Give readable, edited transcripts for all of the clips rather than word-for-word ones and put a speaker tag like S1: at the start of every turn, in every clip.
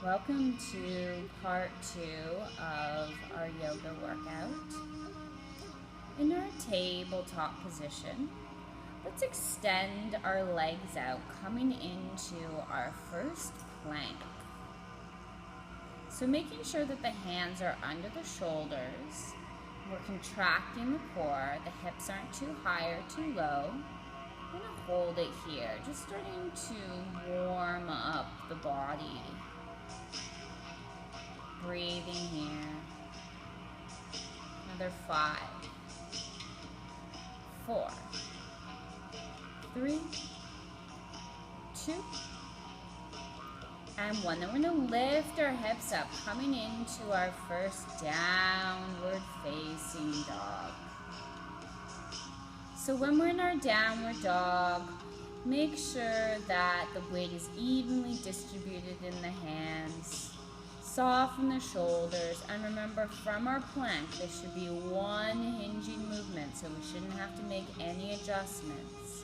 S1: Welcome to part 2 of our yoga workout. In our tabletop position, let's extend our legs out, coming into our first plank. So making sure that the hands are under the shoulders, we're contracting the core, the hips aren't too high or too low. I'm going to hold it here, just starting to warm up the body. Breathing here. Another 5, 4, 3, 2, and 1. Then we're going to lift our hips up, coming into our first downward facing dog. So when we're in our downward dog, make sure that the weight is evenly distributed in the hands. Soften the shoulders, and remember, from our plank, there should be one hinging movement, so we shouldn't have to make any adjustments.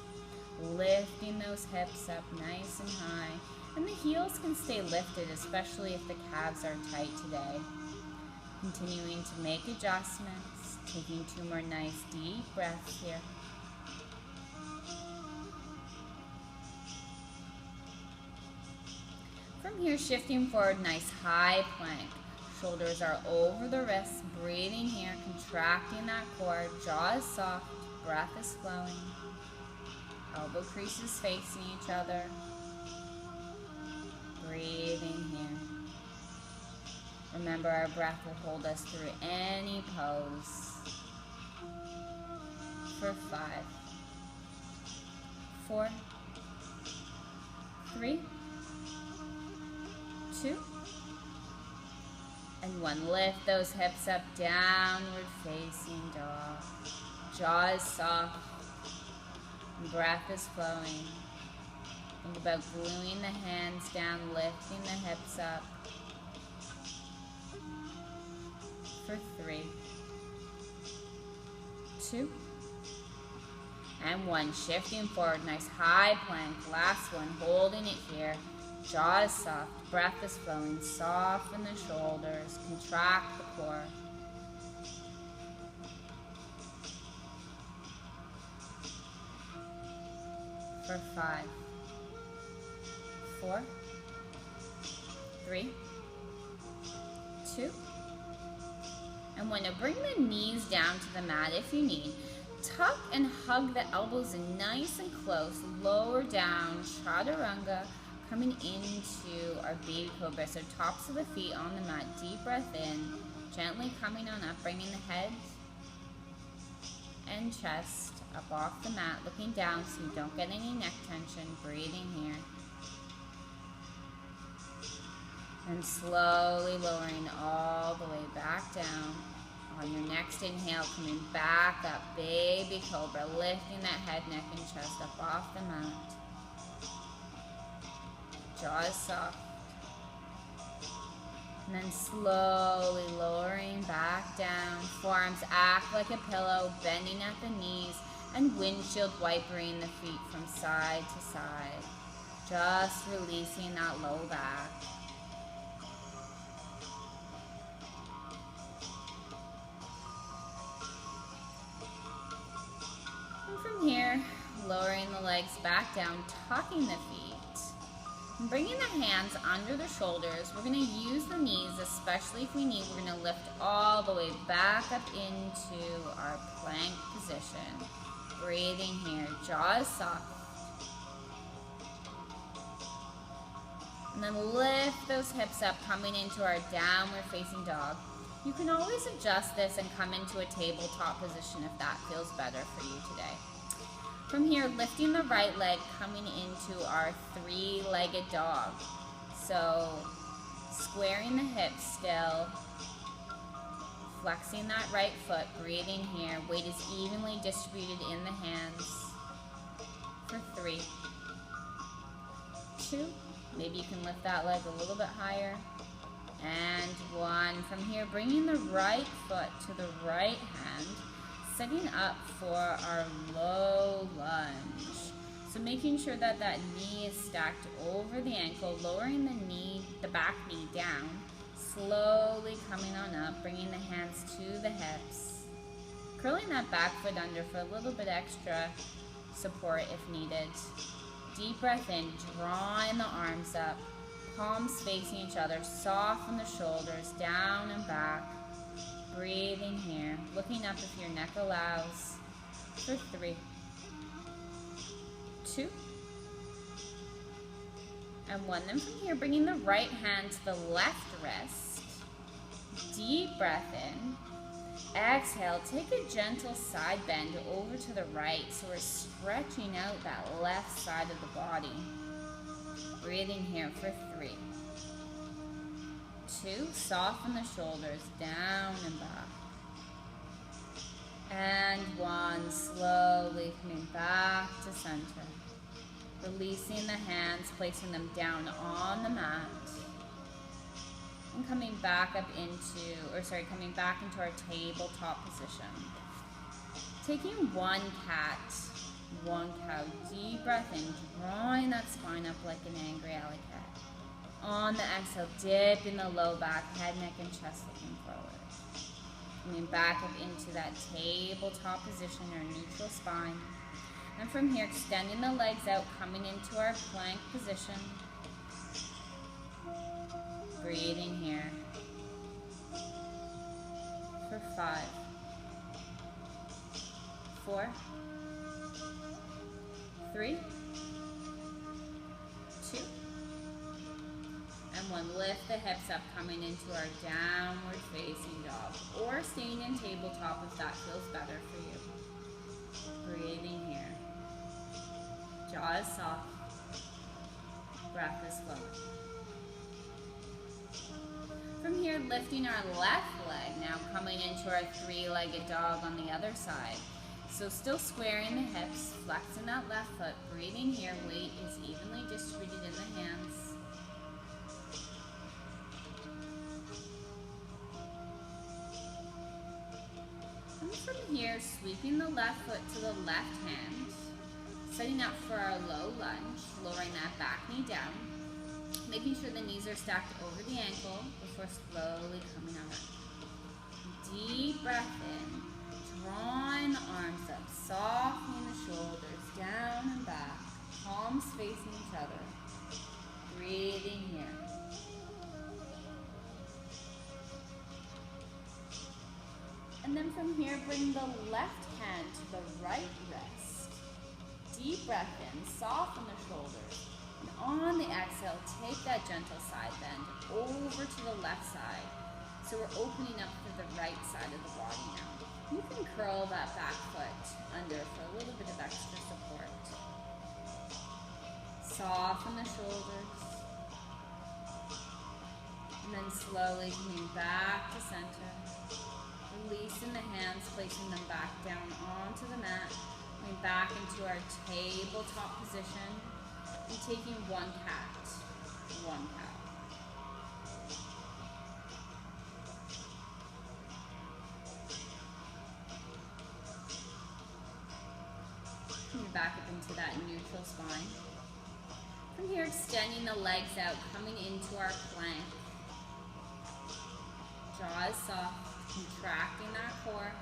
S1: Lifting those hips up nice and high, and the heels can stay lifted, especially if the calves are tight today. Continuing to make adjustments, taking 2 more nice deep breaths here. From here, shifting forward, nice high plank. Shoulders are over the wrists, breathing here, contracting that core, jaw is soft, breath is flowing. Elbow creases facing each other. Breathing here. Remember, our breath will hold us through any pose. For 5, 4, 3, 2, and 1. Lift those hips up, downward facing dog. Jaw is soft, and breath is flowing. Think about gluing the hands down, lifting the hips up. For 3, 2, and 1. Shifting forward, nice high plank. Last one, holding it here. Jaw is soft, breath is flowing, soften the shoulders, contract the core. For 5, 4, 3, 2, and when to bring the knees down to the mat if you need. Tuck and hug the elbows in nice and close, lower down, chaturanga. Coming into our baby cobra, so tops of the feet on the mat, deep breath in, gently coming on up, bringing the head and chest up off the mat, looking down so you don't get any neck tension, breathing here. And slowly lowering all the way back down. On your next inhale, coming back up, baby cobra, lifting that head, neck, and chest up off the mat. Jaw is soft. And then slowly lowering back down. Forearms act like a pillow, bending at the knees, and windshield wipering the feet from side to side. Just releasing that low back. And from here, lowering the legs back down, tucking the feet. And bringing the hands under the shoulders, we're going to use the knees, especially if we need. We're going to lift all the way back up into our plank position. Breathing here, jaw is soft. And then lift those hips up, coming into our downward facing dog. You can always adjust this and come into a tabletop position if that feels better for you today. From here, lifting the right leg, coming into our 3-legged dog. So, squaring the hips still, flexing that right foot, breathing here. Weight is evenly distributed in the hands. For 3, 2, maybe you can lift that leg a little bit higher. And 1. From here, bringing the right foot to the right hand, setting up for our low lunge. So making sure that that knee is stacked over the ankle, lowering the back knee down, slowly coming on up, bringing the hands to the hips, curling that back foot under for a little bit extra support if needed. Deep breath in, drawing the arms up, palms facing each other, soften the shoulders, down and back. Breathing here, looking up if your neck allows, for 3, 2, and 1. Then from here, bringing the right hand to the left wrist. Deep breath in. Exhale, take a gentle side bend over to the right, so we're stretching out that left side of the body. Breathing here for 3, 2, soften the shoulders, down and back. And 1, slowly coming back to center. Releasing the hands, placing them down on the mat. And coming back into our tabletop position. Taking 1 cat, 1 cow, deep breath in, drawing that spine up like an angry alley cat. On the exhale, dip in the low back, head, neck, and chest looking forward. Coming back up into that tabletop position, or neutral spine. And from here, extending the legs out, coming into our plank position. Breathing here for 5, 4, 3, 2, and 1. Lift the hips up, coming into our downward facing dog, or staying in tabletop if that feels better for you. Breathing here. Jaw is soft. Breath is flowing. From here, lifting our left leg, now coming into our 3-legged dog on the other side. So still squaring the hips, flexing that left foot, breathing here, weight is evenly distributed in the hands. And from here, sweeping the left foot to the left hand, setting up for our low lunge, lowering that back knee down, making sure the knees are stacked over the ankle before slowly coming on up. Deep breath in, drawing the arms up, softening the shoulders, down and back, palms facing each other. Breathing here. And then from here, bring the left hand to the right wrist. Deep breath in, soften the shoulders. And on the exhale, take that gentle side bend over to the left side. So we're opening up to the right side of the body now. You can curl that back foot under for a little bit of extra support. Soften the shoulders. And then slowly coming back to center. Releasing the hands, placing them back down onto the mat. Going back into our tabletop position. And taking 1 cat, 1 cow. Coming back up into that neutral spine. From here, extending the legs out, coming into our plank. Jaw is soft, contracting that core.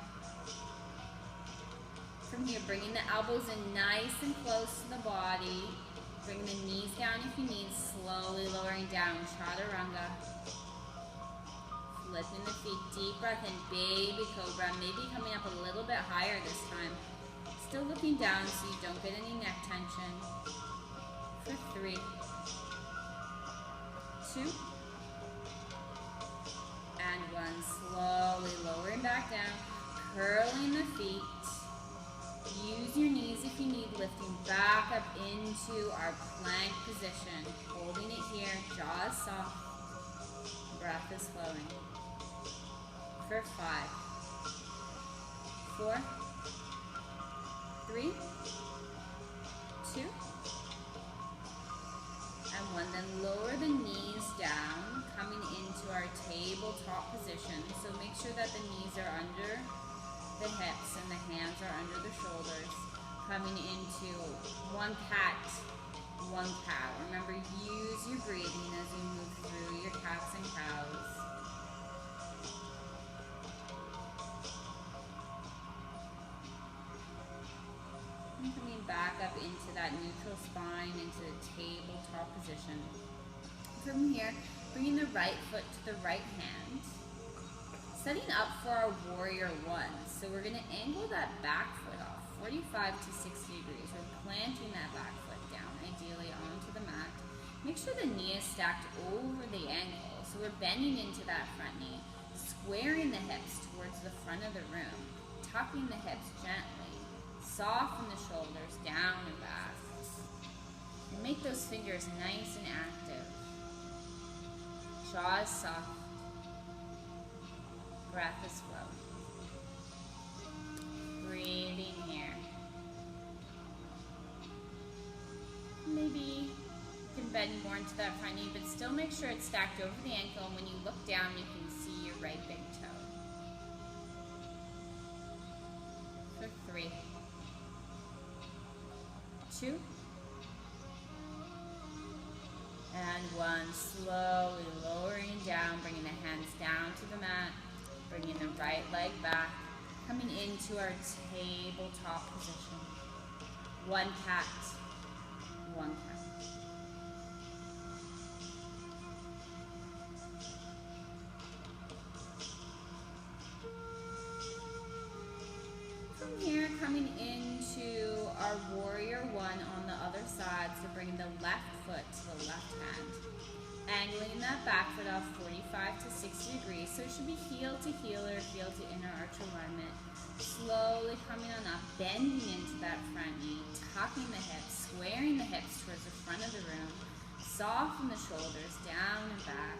S1: From here, bringing the elbows in nice and close to the body. Bring the knees down if you need, slowly lowering down, chaturanga. Flipping the feet, deep breath in, baby cobra, maybe coming up a little bit higher this time. Still looking down so you don't get any neck tension. For 3, 2, and 1. Slowly lowering back down, curling the feet. Use your knees if you need, lifting back up into our plank position. Holding it here, jaw is soft, breath is flowing. For 5, 4, 3, 2, and 1. Then lower the knees down, coming into our tabletop position. So make sure that the knees are under the hips and the hands are under the shoulders. Coming into one cat, one cow. Remember, use your breathing as you move through your cats and cows. And coming back up into that neutral spine, into the tabletop position. From here, bringing the right foot to the right hand. Setting up for our warrior one. So we're going to angle that back foot off 45 to 60 degrees. We're planting that back foot down, ideally onto the mat. Make sure the knee is stacked over the ankle. So we're bending into that front knee, squaring the hips towards the front of the room, tucking the hips gently, soften the shoulders down and back. And make those fingers nice and active. Jaw is soft. Breath is flowing. Breathing here. Maybe you can bend more into that front knee, but still make sure it's stacked over the ankle. And when you look down, you can see your right big toe. For 3, 2, and 1. Slowly lowering down, bringing the hands down to the mat. Bringing the right leg back, coming into our tabletop position. One cat, one cat. From here, coming into our warrior one on the other side, so bringing the left foot to the left hand. Angling that back foot off 45 to 60 degrees, so it should be heel to heel or heel to inner arch alignment. Slowly coming on up, bending into that front knee, tucking the hips, squaring the hips towards the front of the room. Soften the shoulders down and back,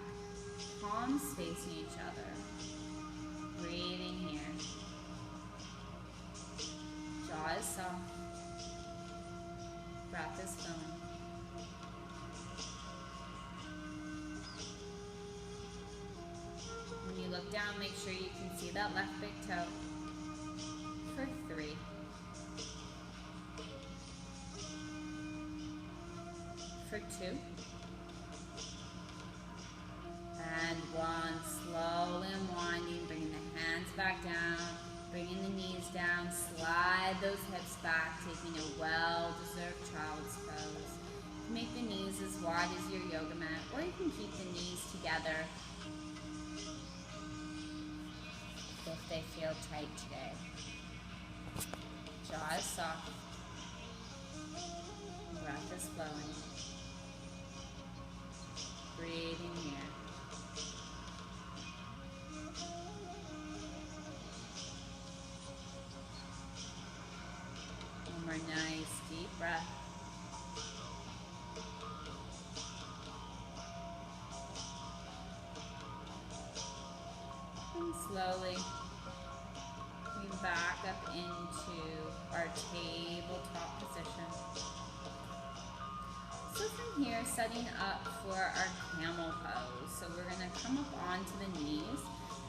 S1: palms facing each other. Breathing here. Jaw is soft. Breath is flowing. When you look down, make sure you can see that left big toe. For 3, for 2, and 1. Slowly unwinding, bringing the hands back down, bringing the knees down, slide those hips back, taking a well-deserved child's pose. You can make the knees as wide as your yoga mat, or you can keep the knees together if they feel tight today. Jaw is soft. Breath is flowing. Breathing here. One more nice deep breath. And slowly coming back up into our tabletop position. So from here, setting up for our camel pose. So we're going to come up onto the knees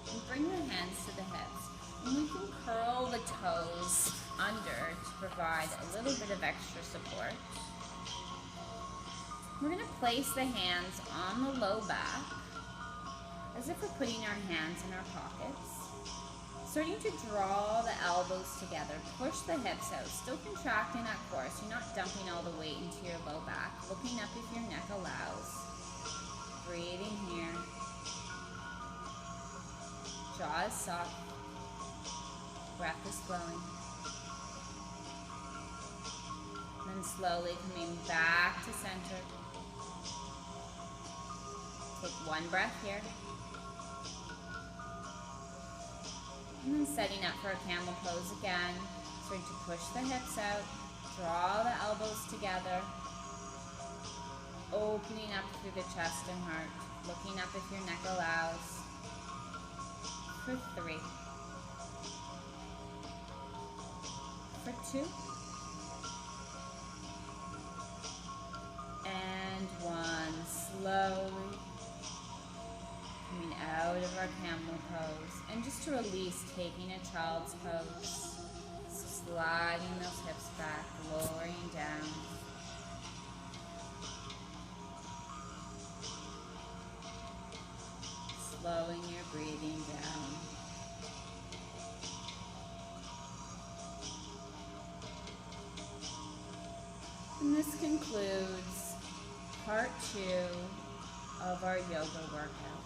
S1: and bring the hands to the hips. And we can curl the toes under to provide a little bit of extra support. We're going to place the hands on the low back, as if we're putting our hands in our pockets. Starting to draw the elbows together, push the hips out, still contracting that core, so you're not dumping all the weight into your low back. Looking up if your neck allows. Breathing here. Jaw is soft. Breath is flowing. Then slowly coming back to center. Take one breath here. And then setting up for a camel pose again. Starting to push the hips out. Draw the elbows together. Opening up through the chest and heart. Looking up if your neck allows. For 3. For 2. And 1. Slowly coming out of our camel pose. And just to release, taking a child's pose. So sliding those hips back, lowering down. Slowing your breathing down. And this concludes part 2 of our yoga workout.